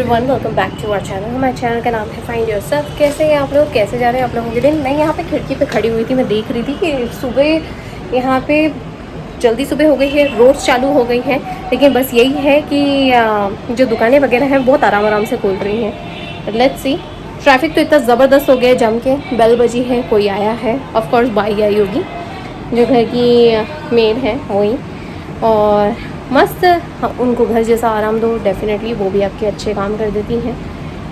Everyone, welcome back to our channel. हमारे channel का नाम है फाइंड योरसेल्फ। कैसे हैं आप लोग, कैसे जा रहे हैं आप लोगों के दिन। मैं यहाँ पे खिड़की पे खड़ी हुई थी, मैं देख रही थी कि सुबह यहाँ पे जल्दी सुबह हो गई है, रोड्स चालू हो गई हैं, लेकिन बस यही है कि जो दुकानें वगैरह हैं बहुत आराम आराम से खुल रही हैं। Let's see. ट्रैफिक तो इतना ज़बरदस्त हो गया है, जम के बेल बजी है, कोई आया है, ऑफकोर्स बाई आई होगी जो घर की मेड है वही, और मस्त उनको घर जैसा आराम दो, डेफिनेटली वो भी आपके अच्छे काम कर देती हैं।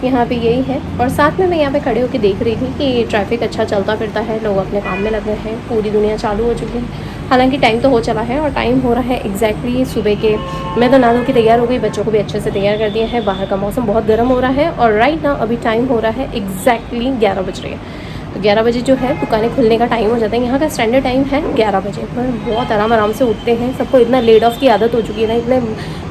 यहाँ पे यही है। और साथ में मैं यहाँ पे खड़े होकर देख रही थी कि ट्रैफिक अच्छा चलता फिरता है, लोग अपने काम में लगे हैं, पूरी दुनिया चालू हो चुकी है। हालांकि टाइम तो हो चला है, और टाइम हो रहा है एग्जैक्टली सुबह के। मैं तो नहा धो के तैयार हो गई, बच्चों को भी अच्छे से तैयार कर दिया है। बाहर का मौसम बहुत गर्म हो रहा है, और राइट ना अभी टाइम हो रहा है एग्जैक्टली 11 बज रहे हैं। तो 11 बजे जो है दुकानें खुलने का टाइम हो जाता है। यहाँ का स्टैंडर्ड टाइम है 11 बजे, पर बहुत आराम आराम से उठते हैं। सबको इतना लेड ऑफ की आदत हो चुकी है ना, इतने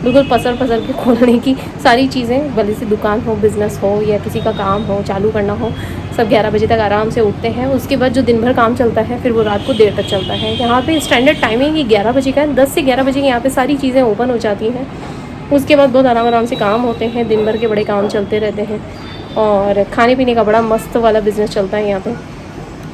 बिल्कुल पसर पसर के खोलने की सारी चीज़ें, भले से दुकान हो, बिज़नेस हो, या किसी का काम हो चालू करना हो, सब 11 बजे तक आराम से उठते हैं। उसके बाद जो दिन भर काम चलता है फिर वो रात को देर तक चलता है। यहाँ पे स्टैंडर्ड टाइमिंग ही 11 बजे का है। 10 से 11 बजे यहाँ पे सारी चीज़ें ओपन हो जाती हैं। उसके बाद बहुत आराम आराम से काम होते हैं, दिन भर के बड़े काम चलते रहते हैं, और खाने पीने का बड़ा मस्त वाला बिज़नेस चलता है यहाँ पे।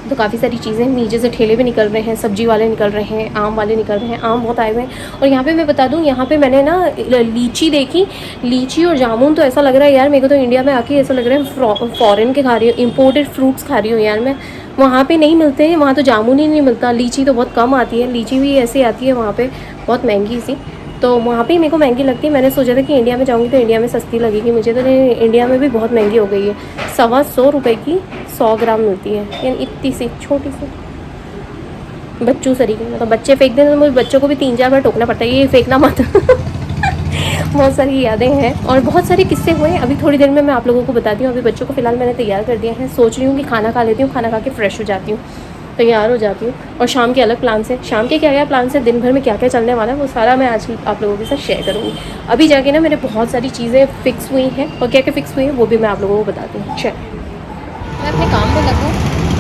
तो काफ़ी सारी चीज़ें नीचे से ठेले भी निकल रहे हैं, सब्जी वाले निकल रहे हैं, आम वाले निकल रहे हैं, आम बहुत आए हुए हैं। और यहाँ पे मैं बता दूँ, यहाँ पे मैंने ना लीची देखी, लीची और जामुन, तो ऐसा लग रहा है यार मेरे को तो इंडिया में आके ऐसा लग रहा है फॉरेन के खा रही हूँ, इम्पोर्टेड फ्रूट्स खा रही हूँ यार मैं। वहाँ पे नहीं मिलते हैं, वहाँ तो जामुन ही नहीं मिलता, लीची तो बहुत कम आती है, लीची भी ऐसे आती है वहाँ पर बहुत महंगी सी, तो वहाँ पे मेरे को महंगी लगती है। मैंने सोचा था कि इंडिया में जाऊँगी तो इंडिया में सस्ती लगेगी मुझे, तो इंडिया में भी बहुत महंगी हो गई है। 125 रुपये की 100 ग्राम मिलती है, यानी इतनी सी छोटी सी बच्चों सरी की। मतलब बच्चे फेंक दें तो मुझे बच्चों को भी 3-4 बार टोकना पड़ता है, ये फेंकना मत। बहुत सारी यादें हैं और बहुत सारे किस्से हुए हैं। अभी थोड़ी देर में मैं आप लोगों को बताती हूँ। अभी बच्चों को फ़िलहाल मैंने तैयार कर दिया है, सोच रही हूँ कि खाना खा लेती हूँ, खाना खा के फ्रेश हो जाती हूँ, तैयार हो जाती हूँ। और शाम के अलग प्लान से, शाम के क्या क्या प्लान से, दिन भर में क्या क्या चलने वाला है, वो सारा मैं आज आप लोगों के साथ शेयर करूँगी। अभी जाके ना मेरे बहुत सारी चीज़ें फ़िक्स हुई हैं, और क्या क्या फ़िक्स हुई हैं वो भी मैं आप लोगों को बताती हूँ। चल मैं अपने काम में लगूँ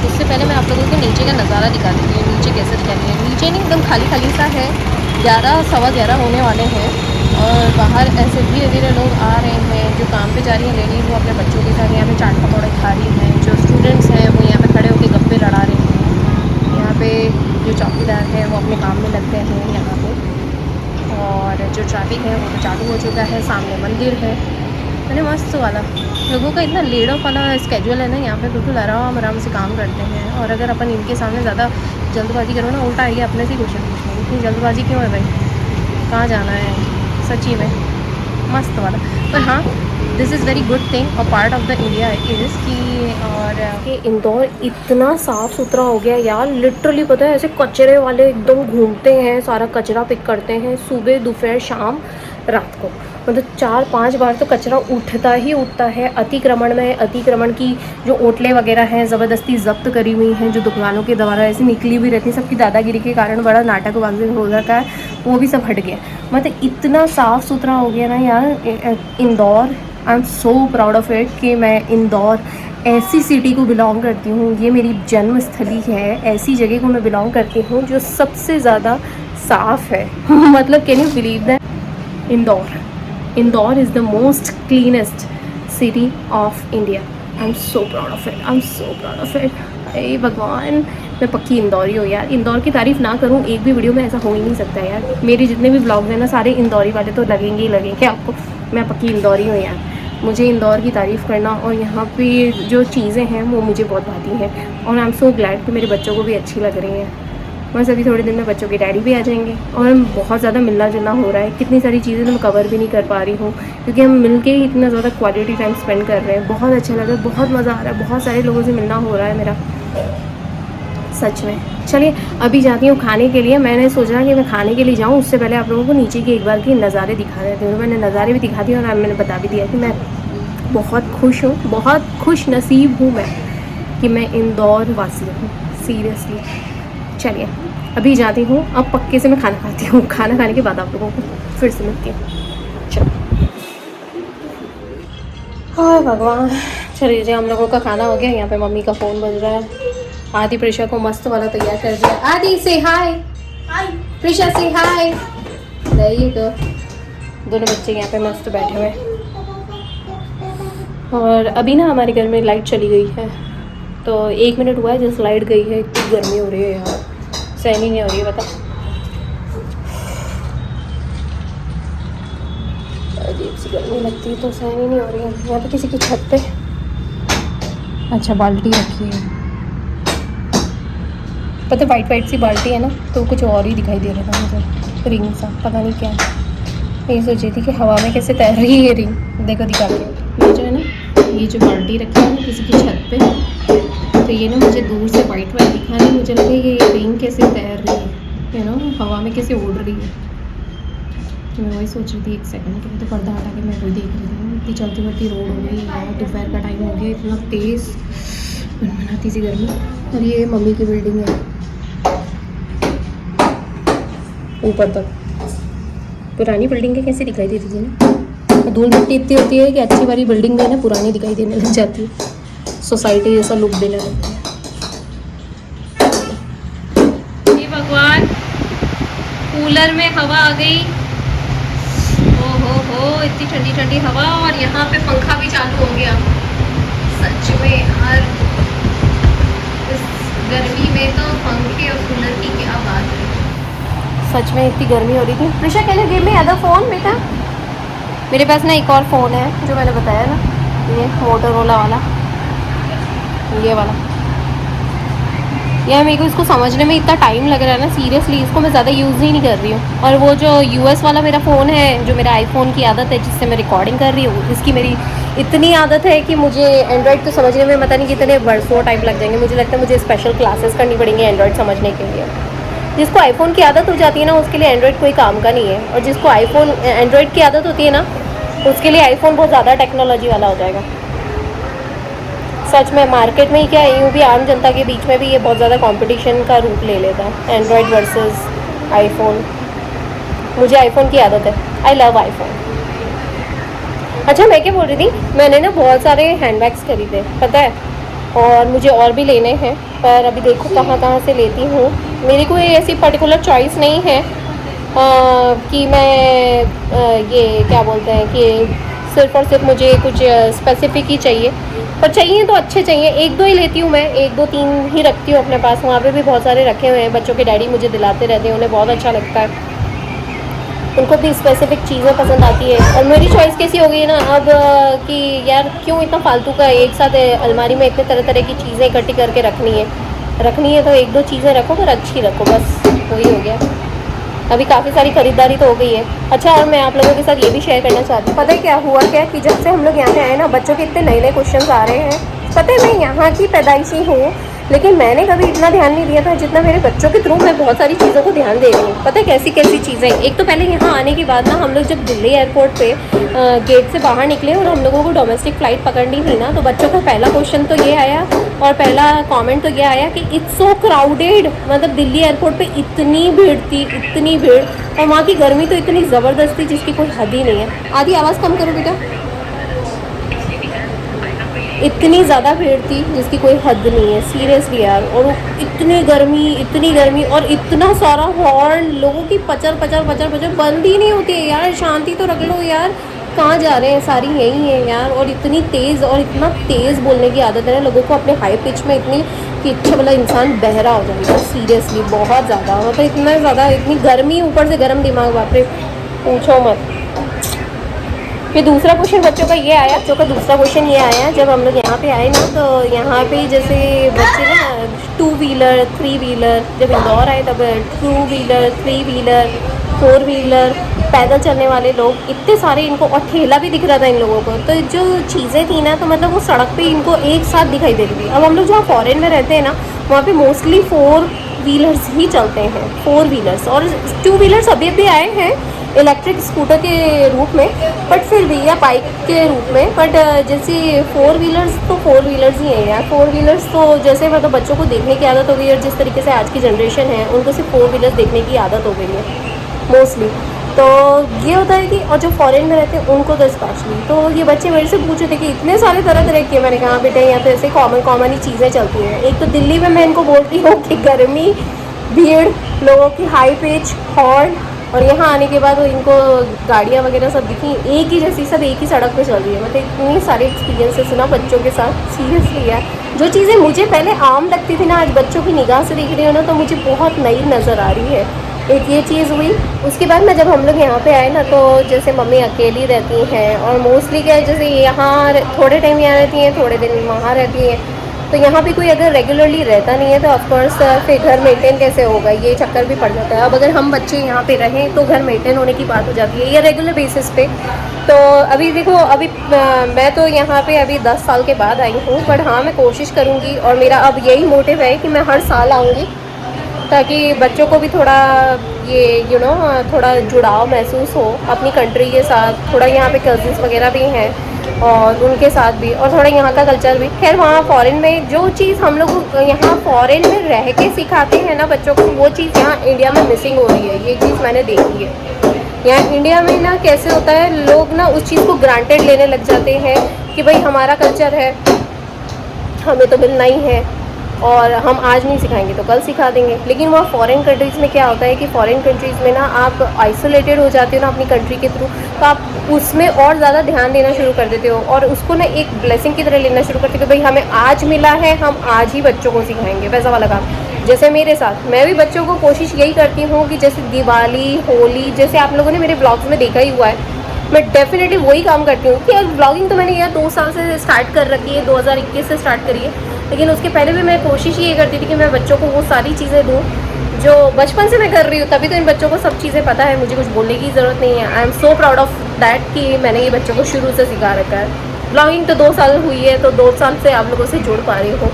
उससे पहले मैं आप लोगों को नीचे का नज़ारा दिखा देती हूँ। नीचे कैसे दिखाती है, नीचे नहीं एकदम खाली खाली सा है। 11 सवा 11 होने वाले हैं, और बाहर ऐसे धीरे धीरे लोग आ रहे हैं। जो काम पे जा रही हैं लेडीज़, वो अपने बच्चों के साथ यहाँ पे चाट पकौड़े खा रही हैं। जो स्टूडेंट्स हैं वो यहाँ पे खड़े होकर गप्पे लड़ा रहे हैं। यहाँ पे जो चौकीदार हैं वो अपने काम में लगते हैं यहाँ पे। और जो ट्रैफिक है वो तो चालू हो चुका है, सामने मंदिर है। मैंने मस्त वाला लोगों का इतना लेड ऑफ वाला स्केड्यूल है ना, यहाँ पे बिल्कुल आराम आराम से काम करते हैं। और अगर अपन इनके सामने ज़्यादा जल्दबाजी करो ना, उल्टा आइए अपने से ही क्वेश्चन पूछना, इतनी जल्दबाजी क्यों है भाई, कहाँ जाना है सच्ची में। मस्त वाला। पर हाँ, this is very good thing और part of the India is कि, और कि इंदौर इतना साफ़ सुथरा हो गया यार, लिटरली पता है ऐसे कचरे वाले एकदम घूमते हैं, सारा कचरा पिक करते हैं सुबह दोपहर शाम रात को। मतलब 4-5 बार तो कचरा उठता ही उठता है। अतिक्रमण में, अतिक्रमण की जो ओटले वगैरह हैं ज़बरदस्ती जब्त करी हुई हैं, जो दुकानों के द्वारा ऐसे निकली भी रहती हैं, सबकी दादागिरी के कारण बड़ा नाटकबाजी हो रखा है, वो भी सब हट गया। मतलब इतना साफ़ सुथरा हो गया ना यार Indore. I am so proud of it कि मैं इंदौर ऐसी सिटी को बिलोंग करती हूँ, ये मेरी जन्म स्थली है। ऐसी जगह को मैं बिलोंग करती हूँ जो सबसे ज़्यादा साफ़ है। मतलब can you believe that? Indore is the most cleanest city of India. I am so proud of it, I am so proud of it. अरे भगवान, मैं पक्की इंदौरी हूँ यार। इंदौर की तारीफ़ ना करूँ एक भी वीडियो में, ऐसा हो ही नहीं सकता यार। मेरे जितने भी ब्लॉग्स हैं ना, सारे इंदौरी वाले तो लगेंगे ही लगेंगे आपको। मैं पक्की इंदौरी हूँ यार। मुझे इंदौर की तारीफ़ करना और यहाँ पे जो चीज़ें हैं वो मुझे बहुत भाती हैं, और आई एम सो ग्लैड कि मेरे बच्चों को भी अच्छी लग रही हैं। बस अभी थोड़े दिन में बच्चों के डैडी भी आ जाएंगे, और बहुत ज़्यादा मिलना जुलना हो रहा है। कितनी सारी चीज़ें तो मैं कवर भी नहीं कर पा रही हूँ, क्योंकि हम मिलके ही इतना ज़्यादा क्वालिटी टाइम स्पेंड कर रहे हैं। बहुत अच्छा लग रहा है, बहुत मज़ा आ रहा है, बहुत सारे लोगों से मिलना हो रहा है मेरा, सच में। चलिए अभी जाती हूँ खाने के लिए। मैंने सोचा कि मैं खाने के लिए जाऊँ, उससे पहले आप लोगों को नीचे के एक बार की नज़ारे दिखा देती हूँ। मैंने नज़ारे भी दिखा दिए, और मैंने बता भी दिया कि मैं बहुत खुश हूँ, बहुत खुश नसीब हूँ मैं कि मैं इंदौर वासी हूँ, सीरियसली। चलिए अभी जाती हूँ, अब पक्के से मैं खाना खाती हूँ। खाना खाने के बाद आप लोगों को फिर से मिलती हूँ। चलो, हाँ भगवान। चलिए जी, हम लोगों का खाना हो गया। यहाँ पे मम्मी का फ़ोन बज रहा है। आदि प्रिशा को मस्त वाला तैयार कर दिया। आदि से हाय, प्रिशा से हाय। नहीं तो दोनों बच्चे यहाँ पे मस्त बैठे हुए हैं। और अभी ना हमारे घर में लाइट चली गई है, तो 1 मिनट हुआ है जिस लाइट गई है। इतनी गर्मी हो रही है यार, सहन ही नहीं हो रही है। बता, अजीब सी गर्मी लगती है, तो सहन ही नहीं हो रही है। यहाँ पे किसी की छत पे अच्छा बाल्टी रखी है, पता वाइट वाइट सी बाल्टी है ना, तो कुछ और ही दिखाई दे रहा था मुझे, रिंग सा, पता नहीं क्या है। यही सोची थी कि हवा में कैसे तैर रही है ये रिंग। देखो दिखा के, ये जो है ना, ये जो बाल्टी रखी है ना किसी की छत पे, तो ये ना मुझे दूर से वाइट वाइट दिखा रही है। मुझे लगा ये रिंग कैसे तैर रही है, यू नो, हवा में कैसे उड़ रही है। तो मैं वही सोच रही थी, एक सेकंड तो पर्दा हटा के मैं वही देख रही थी। इतनी चलती बढ़ती रोड हो गई यार, दोपहर का टाइम हो गया, इतना तेज़ मनमनाती सी गर्मी। और ये मम्मी की बिल्डिंग है ऊपर तक, पुरानी बिल्डिंग के कैसे दिखाई देती थी ना, धूल मिट्टी इतनी होती है कि अच्छी वाली बिल्डिंग में ना पुरानी दिखाई देने लग जाती है, सोसाइटी जैसा लुक देने लगती है। ये भगवान, कूलर में हवा आ गई, हो इतनी ठंडी ठंडी हवा, और यहाँ पे पंखा भी चालू हो गया। सच में यार, इस गर्मी में तो पंखे और कूलर की क्या बात है। सच में इतनी गर्मी हो रही थी। Prisha can you give me other phone बेटा। मेरे पास ना एक और फ़ोन है जो मैंने बताया ना, ये मोटोरोला वाला, ये वाला। यार मेरे को इसको समझने में इतना टाइम लग रहा है ना, सीरियसली इसको मैं ज़्यादा यूज़ ही नहीं कर रही हूँ। और वो जो यूएस वाला मेरा फ़ोन है, जो मेरा आईफोन की आदत है जिससे मैं रिकॉर्डिंग कर रही हूँ, इसकी मेरी इतनी आदत है कि मुझे एंड्रॉयड तो समझने में पता नहीं कितने बरसों टाइम लग जाएंगे। मुझे लगता है मुझे स्पेशल क्लासेस करनी पड़ेंगी एंड्रॉयड समझने के लिए। जिसको आईफोन की आदत हो जाती है ना, उसके लिए एंड्रॉयड कोई काम का नहीं है, और जिसको आईफोन एंड्रॉयड की आदत होती है ना, उसके लिए आईफोन बहुत ज़्यादा टेक्नोलॉजी वाला हो जाएगा। सच में मार्केट में ही क्या, यूँ भी आम जनता के बीच में भी ये बहुत ज़्यादा कंपटीशन का रूप ले लेता है, एंड्रॉयड वर्सेस आईफोन। मुझे आईफोन की आदत है, आई लव आईफोन। अच्छा मैं क्या बोल रही थी, मैंने ना बहुत सारे हैंडबैग्स खरीदे पता है, और मुझे और भी लेने हैं, पर अभी देखो कहाँ से लेती हूँ। मेरी कोई ऐसी पर्टिकुलर चॉइस नहीं है कि मैं ये क्या बोलते हैं कि सिर्फ़ और सिर्फ मुझे कुछ स्पेसिफिक ही चाहिए, पर चाहिए तो अच्छे चाहिए। 1-2 ही लेती हूँ मैं, 1-2-3 ही रखती हूँ अपने पास। वहाँ पे भी बहुत सारे रखे हुए हैं, बच्चों के डैडी मुझे दिलाते रहते हैं, उन्हें बहुत अच्छा लगता है, उनको भी स्पेसिफिक चीज़ें पसंद आती है। और मेरी चॉइस कैसी हो गई है ना अब कि यार क्यों इतना फालतू का एक साथ अलमारी में इतने तरह तरह की चीज़ें इकट्ठी करके रखनी है तो 1-2 चीज़ें रखो, पर अच्छी रखो, बस वही हो गया। अभी काफ़ी सारी खरीदारी तो हो गई है। अच्छा, और मैं आप लोगों के साथ ये भी शेयर करना चाहती हूँ, पता है क्या हुआ क्या कि जब से हम लोग यहाँ पे आए ना, बच्चों के इतने नए नए क्वेश्चंस आ रहे हैं। पता है मैं यहाँ की पैदाइशी हूँ, लेकिन मैंने कभी इतना ध्यान नहीं दिया था जितना मेरे बच्चों के थ्रू मैं बहुत सारी चीज़ों को ध्यान दे रही हूँ। पता है कैसी कैसी चीज़ें। एक तो पहले यहाँ आने के बाद ना, हम लोग जब दिल्ली एयरपोर्ट पे गेट से बाहर निकले और हम लोगों को डोमेस्टिक फ़्लाइट पकड़नी थी ना, तो बच्चों का पहला क्वेश्चन तो ये आया और पहला कमेंट तो ये आया कि इट्स सो क्राउडेड। मतलब दिल्ली एयरपोर्ट पे इतनी भीड़ थी, इतनी भीड़, और वहाँ की गर्मी तो इतनी ज़बरदस्त थी जिसकी कोई हद ही नहीं है। आधी आवाज़ कम करो बेटा। इतनी ज़्यादा भीड़ थी जिसकी कोई हद नहीं है, सीरियसली यार। और इतनी गर्मी और इतना सारा हॉर्न, लोगों की पचर पचर पचर पचर बंद ही नहीं होती है यार। शांति तो रख लो यार, कहाँ जा रहे हैं, सारी यही है यार। और इतनी तेज़, और इतना तेज़ बोलने की आदत है ना लोगों को अपने हाई पिच में, इतनी कि अच्छा भला इंसान बहरा हो जाएगा, सीरियसली बहुत ज़्यादा। मतलब इतना ज़्यादा, इतनी गर्मी, ऊपर से गर्म दिमाग, बाप रे पूछो मत। फिर दूसरा क्वेश्चन बच्चों का ये आया, दूसरा क्वेश्चन ये आया, जब हम लोग यहाँ पे आए ना, तो यहाँ पे जैसे बच्चे ना 2 व्हीलर 3 व्हीलर, जब इंदौर आए तब 2 व्हीलर 3 व्हीलर 4 व्हीलर, पैदल चलने वाले लोग इतने सारे इनको, और ठेला भी दिख रहा था इन लोगों को। तो जो चीज़ें थी ना, तो मतलब वो सड़क पे इनको एक साथ दिखाई दे रही थी। अब हम लोग जहाँ फॉरेन में रहते हैं ना, वहाँ पे मोस्टली 4 व्हीलर्स ही चलते हैं, 4 व्हीलर्स, और 2 व्हीलर्स अभी भी आए हैं इलेक्ट्रिक स्कूटर के रूप में, बट फिर भी, या बाइक के रूप में। बट जैसे 4 व्हीलर्स तो 4 व्हीलर्स ही हैं यार। 4 व्हीलर्स तो जैसे मतलब बच्चों को देखने की आदत हो गई है, और जिस तरीके से आज की जनरेशन है उनको सिर्फ 4 व्हीलर्स देखने की आदत हो गई है मोस्टली। तो ये होता है कि, और जो फॉरेन में रहते हैं उनको तो स्पेशली। तो ये बच्चे मेरे से पूछ रहे थे कि इतने सारे तरह तरह के, मैंने कहा बेटा यहाँ तो ऐसे कॉमन ही चीज़ें चलती हैं। एक तो दिल्ली में मैं इनको बोलती हूँ कि गर्मी, भीड़, लोगों की हाई पिच, हॉर्न, और यहाँ आने के बाद इनको गाड़ियाँ वगैरह सब दिखी एक ही जैसी, सब एक ही सड़क पे चल रही है। मतलब इतनी सारे एक्सपीरियंसेस ना बच्चों के साथ, सीरियसली यार जो चीज़ें मुझे पहले आम लगती थी ना, आज बच्चों की निगाह से देख रही हूँ ना, तो मुझे बहुत नई नज़र आ रही है। एक ये चीज़ हुई। उसके बाद में जब हम लोग यहाँ पे आए ना, तो जैसे मम्मी अकेली रहती हैं और मोस्टली क्या है, जैसे यहाँ थोड़े टाइम यहाँ रहती हैं, थोड़े दिन वहाँ रहती हैं, तो यहाँ पे कोई अगर रेगुलरली रहता नहीं है तो ऑफकोर्स फिर घर मेंटेन कैसे होगा, ये चक्कर भी पड़ जाता है। अब अगर हम बच्चे यहाँ पे रहें तो घर मेंटेन होने की बात हो जाती है, या रेगुलर बेसिस पे। तो अभी देखो, अभी मैं तो यहाँ पे अभी 10 साल के बाद आई हूँ, बट हाँ मैं कोशिश करूँगी और मेरा अब यही मोटिव है कि मैं हर साल आऊँगी, ताकि बच्चों को भी थोड़ा ये थोड़ा जुड़ाव महसूस हो अपनी कंट्री के साथ। थोड़ा यहाँ पे कज़िन्स वगैरह भी हैं और उनके साथ भी, और थोड़ा यहाँ का कल्चर भी। खैर वहाँ फॉरेन में जो चीज़ हम लोग यहाँ फॉरेन में रह के सिखाते हैं ना बच्चों को, वो चीज़ यहाँ इंडिया में मिसिंग हो रही है। ये चीज़ मैंने देखी है। यहाँ इंडिया में ना कैसे होता है, लोग ना उस चीज़ को ग्रांटेड लेने लग जाते हैं कि भाई हमारा कल्चर है, हमें तो मिलना ही है, और हम आज नहीं सिखाएंगे तो कल सिखा देंगे। लेकिन वहाँ फॉरेन कंट्रीज़ में क्या होता है कि फ़ॉरेन कंट्रीज़ में ना आप आइसोलेटेड हो जाते हो ना अपनी कंट्री के थ्रू, तो आप उसमें और ज़्यादा ध्यान देना शुरू कर देते हो और उसको ना एक ब्लेसिंग की तरह लेना शुरू करते हो कि भाई हमें आज मिला है, हम आज ही बच्चों को सिखाएंगे, वैसा वाला काम। जैसे मेरे साथ, मैं भी बच्चों को कोशिश यही करती हूँ कि जैसे दिवाली, होली, जैसे आप लोगों ने मेरे ब्लॉग्स में देखा ही हुआ है, मैं डेफिनेटली वही काम करती हूँ कि यार ब्लॉगिंग तो मैंने यार 2 साल से स्टार्ट कर रखी है, 2021 से स्टार्ट करी है, लेकिन उसके पहले भी मैं कोशिश ये करती थी कि मैं बच्चों को वो सारी चीज़ें दूँ जो बचपन से मैं कर रही हूँ। तभी तो इन बच्चों को सब चीज़ें पता है, मुझे कुछ बोलने की ज़रूरत नहीं है। I am so proud of that कि मैंने ये बच्चों को शुरू से सिखा रखा है। ब्लॉगिंग तो 2 साल हुई है, तो 2 साल से आप लोगों से जुड़ पा रही हूँ,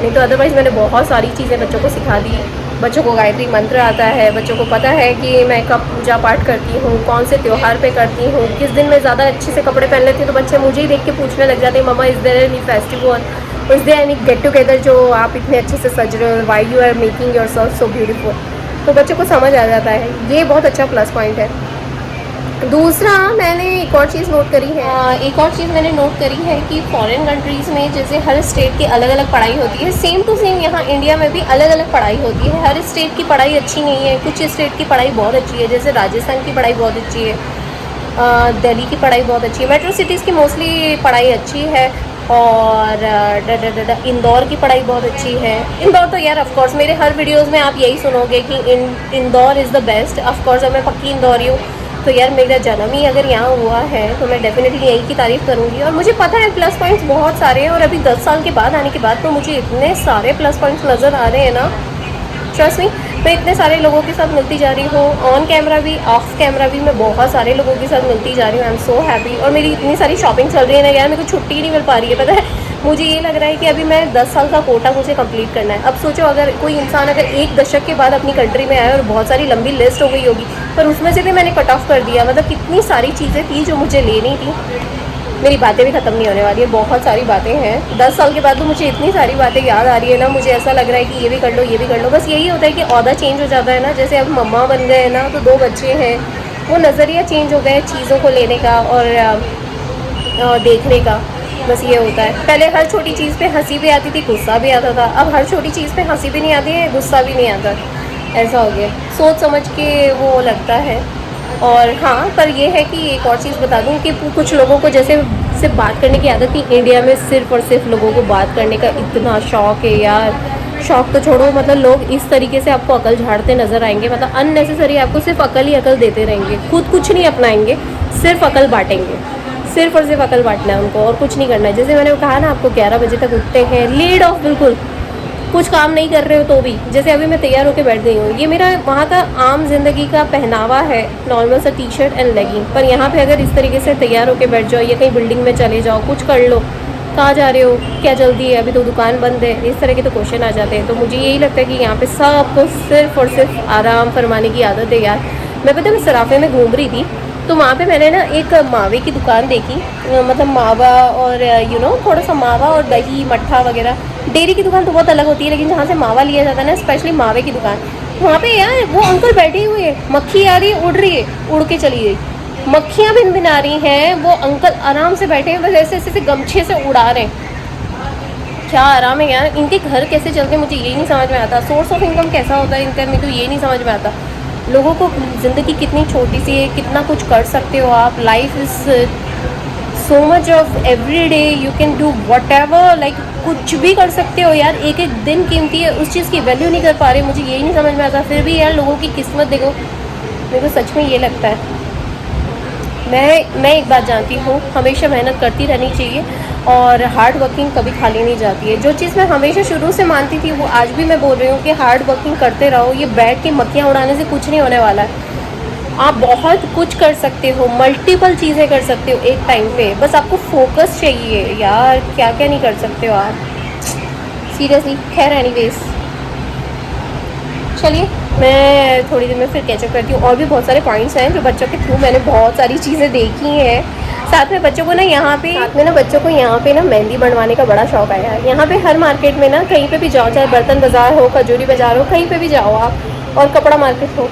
नहीं तो अदरवाइज़ मैंने बहुत सारी चीज़ें बच्चों को सिखा दी। बच्चों को गायत्री मंत्र आता है, बच्चों को पता है कि मैं कब पूजा पाठ करती हूँ, कौन से त्यौहार पे करती हूँ, किस दिन मैं ज़्यादा अच्छे से कपड़े पहन लेती हूँ। तो बच्चे मुझे ही देख के पूछने लग जाते हैं, mamma is there any festival, is there any get together जो आप इतने अच्छे से सज रहे हो, why you are making yourself so beautiful. तो बच्चों को समझ आ जाता है, ये बहुत अच्छा प्लस पॉइंट है। दूसरा मैंने एक और चीज़ नोट करी है, एक और चीज़ मैंने नोट करी है कि फॉरेन कंट्रीज़ में जैसे हर स्टेट की अलग अलग पढ़ाई होती है, सेम टू सेम यहाँ इंडिया में भी अलग अलग पढ़ाई होती है। हर स्टेट की पढ़ाई अच्छी नहीं है, कुछ स्टेट की पढ़ाई बहुत अच्छी है, जैसे राजस्थान की पढ़ाई बहुत अच्छी है, दिल्ली की पढ़ाई बहुत अच्छी है, मेट्रो सिटीज़ की मोस्टली पढ़ाई अच्छी है, और इंदौर की पढ़ाई बहुत अच्छी है। इंदौर तो यार ऑफकोर्स मेरे हर वीडियोज़ में आप यही सुनोगे कि Indore is the best. Of course अब मैं पक्की इंदौरी हूँ, तो यार मेरा जन्म ही अगर यहाँ हुआ है तो मैं डेफिनेटली यही की तारीफ़ करूँगी। और मुझे पता है प्लस पॉइंट्स बहुत सारे हैं, और अभी 10 साल के बाद आने के बाद तो मुझे इतने सारे प्लस पॉइंट्स नज़र आ रहे हैं ना, ट्रस्ट मी। मैं इतने सारे लोगों के साथ मिलती जा रही हूँ, ऑन कैमरा भी ऑफ कैमरा भी मैं बहुत सारे लोगों के साथ मिलती जा रही हूँ। I am so happy. और मेरी इतनी सारी शॉपिंग चल रही है ना यार, मेरे को छुट्टी ही नहीं मिल पा रही है। पता है मुझे ये लग रहा है कि अभी मैं 10 साल का कोटा मुझे कंप्लीट करना है। अब सोचो अगर कोई इंसान अगर 1 दशक के बाद अपनी कंट्री में आया और बहुत सारी लंबी लिस्ट हो गई होगी, पर उसमें से भी मैंने कट ऑफ कर दिया। मतलब कितनी सारी चीज़ें थी जो मुझे लेनी थी। मेरी बातें भी ख़त्म नहीं होने वाली है, बहुत सारी बातें हैं। 10 साल के बाद तो मुझे इतनी सारी बातें याद आ रही है ना, मुझे ऐसा लग रहा है कि ये भी कर लो, ये भी कर लो। बस यही होता है कि ओहदा चेंज हो जाता है ना, जैसे अब मम्मा बन गए हैं ना, तो 2 बच्चे हैं, वो नज़रिया चेंज हो गया है चीज़ों को लेने का और देखने का। बस ये होता है। पहले हर छोटी चीज़ पे हंसी भी आती थी, गुस्सा भी आता था। अब हर छोटी चीज़ पे हंसी भी नहीं आती है, गुस्सा भी नहीं आता, ऐसा हो गया। सोच समझ के वो लगता है। और हाँ, पर ये है कि एक और चीज़ बता दूँ कि कुछ लोगों को जैसे सिर्फ बात करने की आदत थी। इंडिया में सिर्फ और सिर्फ लोगों को बात करने का इतना शौक़ है यार, शौक़ तो छोड़ो, मतलब लोग इस तरीके से आपको अकल झाड़ते नज़र आएंगे, मतलब अननेसेसरी आपको सिर्फ अकल ही अकल देते रहेंगे, खुद कुछ नहीं अपनाएंगे, सिर्फ अकल बांटेंगे। सिर्फ और सिर्फ अकल बांटना है उनको, और कुछ नहीं करना है। जैसे मैंने कहा ना आपको, 11 बजे तक उठते हैं, लेड ऑफ, बिल्कुल कुछ काम नहीं कर रहे हो तो भी। जैसे अभी मैं तैयार होकर बैठ गई हूँ, ये मेरा वहाँ का आम जिंदगी का पहनावा है, नॉर्मल सा टी शर्ट एंड लेगिंग। पर यहाँ पे अगर इस तरीके से तैयार होकर बैठ जाओ या कहीं बिल्डिंग में चले जाओ, कुछ कर लो, कहाँ जा रहे हो, क्या जल्दी है, अभी तो दुकान बंद है, इस तरह के तो क्वेश्चन आ जाते हैं। तो मुझे यही लगता है कि यहाँ पे सबको सिर्फ और सिर्फ आराम फरमाने की आदत है यार। मैं पता मैं सराफे में घूम रही थी, तो वहाँ पे मैंने ना एक मावे की दुकान देखी, मतलब मावा और थोड़ा सा मावा और दही मट्ठा वगैरह। डेयरी की दुकान तो बहुत अलग होती है, लेकिन जहाँ से मावा लिया जाता है ना, स्पेशली मावे की दुकान, वहाँ पे यार वो अंकल बैठे हुए हैं, मक्खी आ रही है, उड़ रही है, उड़ के चली गई, मक्खियाँ भिन भिन आ रही हैं, वो अंकल आराम से बैठे हैं, बस ऐसे ऐसे गमछे से उड़ा रहे हैं। क्या आराम है यार, इनके घर कैसे चलते हैं मुझे यही नहीं समझ में आता। सोर्स ऑफ इनकम कैसा होता है इनका, मेरे को ये नहीं समझ में आता। लोगों को ज़िंदगी कितनी छोटी सी है, कितना कुछ कर सकते हो आप। Life is so much of every day, you can do what ever, like कुछ भी कर सकते हो यार। एक एक दिन कीमती है, उस चीज़ की वैल्यू नहीं कर पा रहे। मुझे यही नहीं समझ में आता। फिर भी यार लोगों की किस्मत देखो, मेरे को सच में ये लगता है। मैं एक बात जानती हूँ, हमेशा मेहनत करती रहनी चाहिए और हार्ड वर्किंग कभी खाली नहीं जाती है। जो चीज़ मैं हमेशा शुरू से मानती थी वो आज भी मैं बोल रही हूँ कि हार्ड वर्किंग करते रहो। ये बैठ के मक्खियाँ उड़ाने से कुछ नहीं होने वाला है। आप बहुत कुछ कर सकते हो, मल्टीपल चीज़ें कर सकते हो एक टाइम पे, बस आपको फोकस चाहिए यार। क्या क्या नहीं कर सकते हो आप, सीरियसली। खैर एनीवेज, चलिए मैं थोड़ी देर में फिर कैचअप करती हूँ। और भी बहुत सारे पॉइंट्स हैं जो बच्चों के थ्रू मैंने बहुत सारी चीज़ें देखी हैं। साथ में बच्चों को ना यहाँ पे ना मेहंदी बनवाने का बड़ा शौक आया है। यहाँ पे हर मार्केट में ना कहीं पे भी जाओ, चाहे बर्तन बाज़ार हो, खजूरी बाज़ार हो, कहीं पे भी जाओ आप, और कपड़ा मार्केट हो,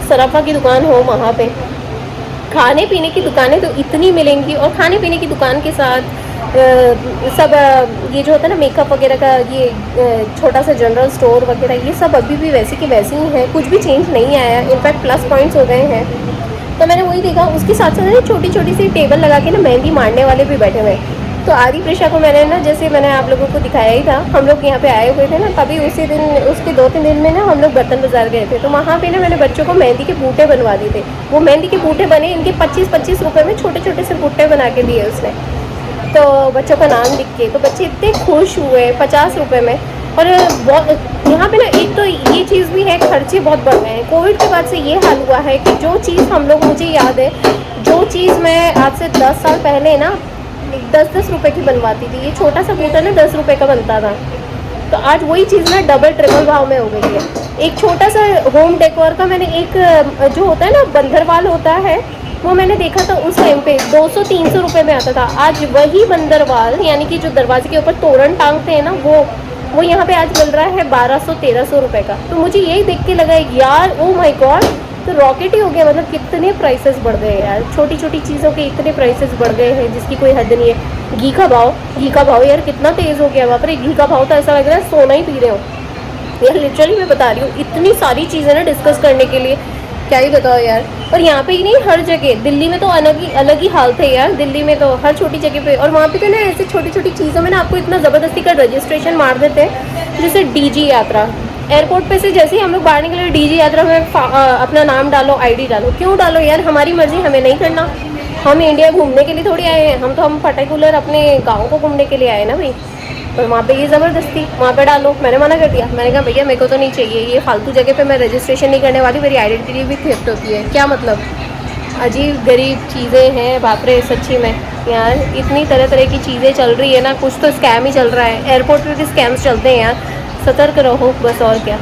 सराफा की दुकान हो, वहाँ पे खाने पीने की दुकानें तो इतनी मिलेंगी। और खाने पीने की दुकान के साथ सब ये जो होता है ना मेकअप वगैरह का, ये छोटा सा जनरल स्टोर वगैरह, ये सब अभी भी वैसे की वैसे ही हैं, कुछ भी चेंज नहीं आया। इनफैक्ट प्लस पॉइंट्स हो गए हैं। तो मैंने वही देखा, उसके साथ साथ ना छोटी छोटी सी टेबल लगा के ना मेहंदी मारने वाले भी बैठे हुए हैं। तो आदि प्रेशा को मैंने ना, जैसे मैंने आप लोगों को दिखाया ही था, हम लोग यहाँ पे आए हुए थे ना, तभी उसी दिन, उसके 2-3 दिन में ना हम लोग बर्तन बाजार गए थे। तो वहाँ पे ना मैंने बच्चों को मेहंदी के बूटे बनवा दिए थे। वो मेहंदी के बूटे बने, इनके 25-25 रुपये में छोटे छोटे से बूटे बना के दिए उसने। तो बच्चों का नाम लिख के, तो बच्चे इतने खुश हुए 50 रुपये में। और बहुत यहाँ पे ना एक तो ये चीज़ भी है, खर्चे बहुत बढ़ गए हैं। कोविड के बाद से ये हाल हुआ है कि जो चीज़ हम लोग, मुझे याद है, जो चीज़ मैं आज से 10 साल पहले ना 10-10 रुपये की बनवाती थी, ये छोटा सा बूटा ना 10 रुपये का बनता था, तो आज वही चीज़ ना डबल ट्रिपल भाव में हो गई है। एक छोटा सा होम डेकोर का मैंने एक जो होता है ना बंदरवाल होता है, वो मैंने देखा था उस टाइम पे 200-300 रुपये में आता था। आज वही बंदरवाल, यानी कि जो दरवाजे के ऊपर तोरण टांगते हैं ना, वो यहाँ पे आज मिल रहा है 1200-1300 रुपये का। तो मुझे यही देख के लगा यार, ओ माय गॉड, तो रॉकेट ही हो गया। मतलब कितने प्राइसेस बढ़ गए यार, छोटी छोटी चीज़ों के इतने प्राइसेस बढ़ गए हैं जिसकी कोई हद नहीं है। घी का भाव यार कितना तेज़ हो गया। वहाँ पर घी का भाव तो ऐसा लग रहा है सोना ही पी रहे हो यार। लिटरली मैं बता रही हूँ, इतनी सारी चीज़ें ना डिस्कस करने के लिए, क्या ही बताओ यार। और यहाँ पे ही नहीं, हर जगह, दिल्ली में तो अलग ही हाल थे यार। दिल्ली में तो हर छोटी जगह पे, और वहाँ पे तो ना ऐसे छोटी छोटी चीज़ों में ना आपको इतना ज़बरदस्ती का रजिस्ट्रेशन मार देते हैं। जैसे डीजी यात्रा, एयरपोर्ट पे से जैसे ही हम लोग बाहर निकले, डीजी यात्रा में अपना नाम डालो, आईडी डालो। क्यों डालो यार, हमारी मर्जी, हमें नहीं करना। हम इंडिया घूमने के लिए थोड़ी आए हैं, हम पर्टिकुलर अपने गाँव को घूमने के लिए आए ना भाई। और वहाँ पे ये ज़बरदस्ती वहाँ पे डालो, मैंने मना कर दिया। मैंने कहा भैया मेरे को तो नहीं चाहिए, ये फालतू जगह पे मैं रजिस्ट्रेशन नहीं करने वाली, मेरी आइडेंटिटी भी थेफ्ट होती है। क्या मतलब, अजीब गरीब चीज़ें हैं बाप रे, सच्ची में यार। इतनी तरह तरह की चीज़ें चल रही है ना, कुछ तो स्कैम ही चल रहा है। एयरपोर्ट पे भी स्कैम्स चलते हैं यार, सतर्क रहो बस, और क्या।